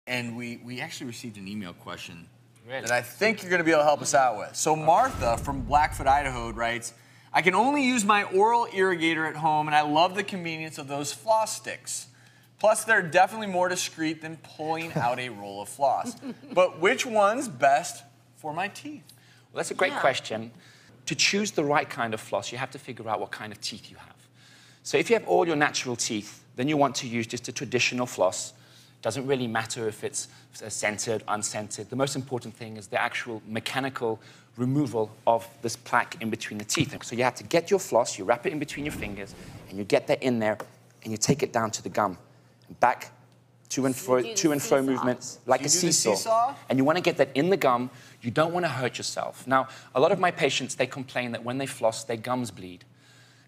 and we actually received an email question Really? that I think you're going to be able to help us out with. So Martha from Blackfoot, Idaho writes, I can only use my oral irrigator at home, and I love the convenience of those floss sticks. Plus, they're definitely more discreet than pulling out a roll of floss. But which one's best for my teeth? Well, that's a great question. To choose the right kind of floss, you have to figure out what kind of teeth you have. So if you have all your natural teeth, then you want to use just a traditional floss. Doesn't really matter if it's scented, unscented. The most important thing is the actual mechanical removal of this plaque in between the teeth. So you have to get your floss, you wrap it in between your fingers, and you get that in there, and you take it down to the gum. Back, to and fro movements, like a seesaw. And you want to get that in the gum. You don't want to hurt yourself. Now, a lot of my patients, they complain that when they floss, their gums bleed.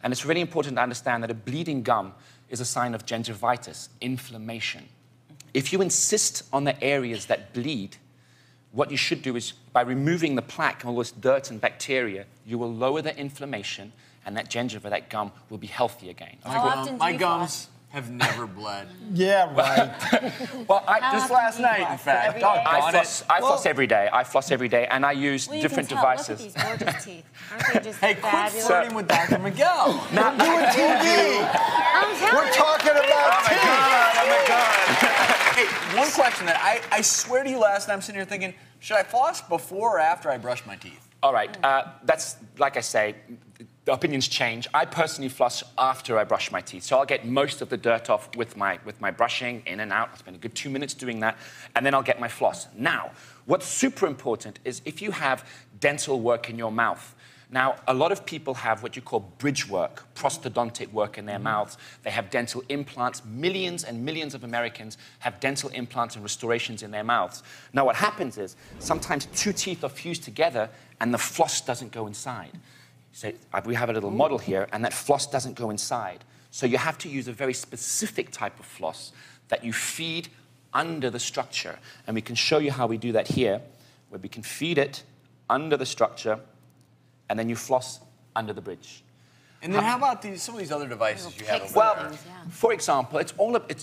And it's really important to understand that a bleeding gum is a sign of gingivitis, inflammation. If you insist on the areas that bleed, what you should do is, by removing the plaque, all this dirt and bacteria, you will lower the inflammation, and that gingiva, that gum, will be healthy again. My gums have never bled. Yeah, right. Well, just last night, in fact. I floss every day. I floss every day, and I use different devices. Look at these gorgeous teeth. Aren't they just Hey, quit flirting with Dr. Miguel. Not doing TV. We're talking about teeth. Oh, my God. Hey, one question that I swear to you last night, I'm sitting here thinking, should I floss before or after I brush my teeth? All right. That's, like I say, the opinions change. I personally floss after I brush my teeth. So I'll get most of the dirt off with my brushing, in and out. I'll spend a good 2 minutes doing that, and then I'll get my floss. Now, what's super important is if you have dental work in your mouth. Now, a lot of people have what you call bridge work, prosthodontic work in their mouths. They have dental implants. Millions and millions of Americans have dental implants and restorations in their mouths. Now, what happens is sometimes two teeth are fused together and the floss doesn't go inside. So we have a little model here, and that floss doesn't go inside. So you have to use a very specific type of floss that you feed under the structure. And we can show you how we do that here, where we can feed it under the structure, and then you floss under the bridge. And then how about some of these other devices you have over Well, there? for example,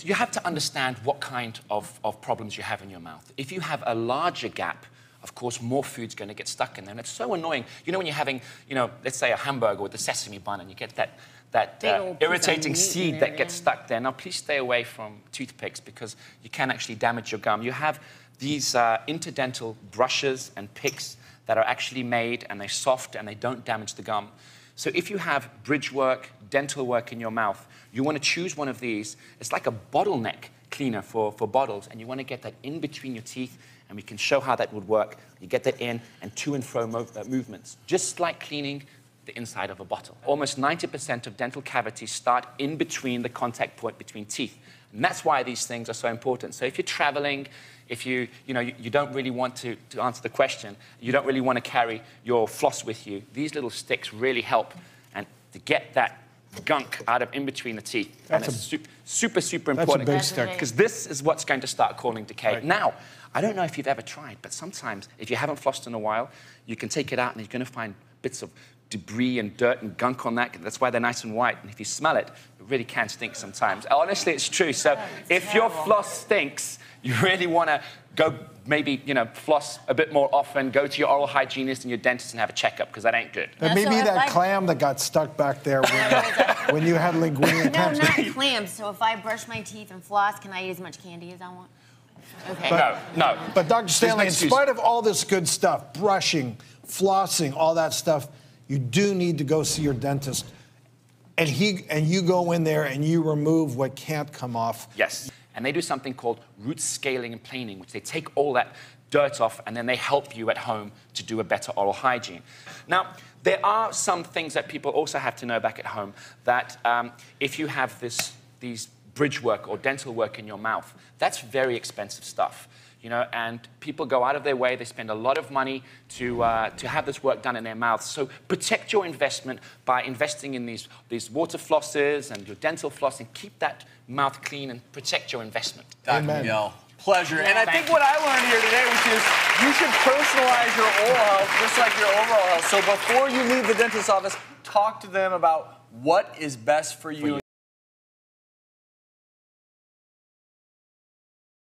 you have to understand what kind of problems you have in your mouth. If you have a larger gap, of course, more food's going to get stuck in there. And it's so annoying. You know when you're having, let's say a hamburger with a sesame bun, and you get that irritating seed that gets stuck there. Now, please stay away from toothpicks, because you can actually damage your gum. You have these interdental brushes and picks that are actually made, and they're soft, and they don't damage the gum. So if you have bridge work, dental work in your mouth, you want to choose one of these. It's like a bottleneck cleaner for bottles, and you want to get that in between your teeth, and we can show how that would work. You get that in, and to and fro movements, just like cleaning the inside of a bottle. Almost 90% of dental cavities start in between the contact point between teeth. And that's why these things are so important. So if you're traveling, if you don't really want to answer the question, you don't really want to carry your floss with you, these little sticks really help and to get that gunk out of in between the teeth. That's super important. That's a big stick. Because this is what's going to start causing decay. Right. Now, I don't know if you've ever tried, but sometimes if you haven't flossed in a while, you can take it out and you're going to find bits of debris and dirt and gunk on that. That's why they're nice and white. And if you smell it, it really can stink sometimes. Honestly, it's true. So if your floss stinks, you really want to go maybe, floss a bit more often, go to your oral hygienist and your dentist and have a checkup, because that ain't good. That may be that clam that got stuck back there when you had linguine and No, not clams. So if I brush my teeth and floss, can I eat as much candy as I want? Okay. No. But Dr. Stanley, in spite of all this good stuff, brushing, flossing, all that stuff, you do need to go see your dentist. And you go in there and you remove what can't come off. Yes. And they do something called root scaling and planing, which they take all that dirt off, and then they help you at home to do a better oral hygiene. Now, there are some things that people also have to know back at home, that if you have these bridge work or dental work in your mouth, that's very expensive stuff. And people go out of their way, they spend a lot of money to have this work done in their mouths. So protect your investment by investing in these water flosses and your dental floss, and keep that mouth clean and protect your investment. Dr. Miguel, pleasure. And I think what I learned here today, which is you should personalize your oral health just like your overall health. So before you leave the dentist's office, talk to them about what is best for you.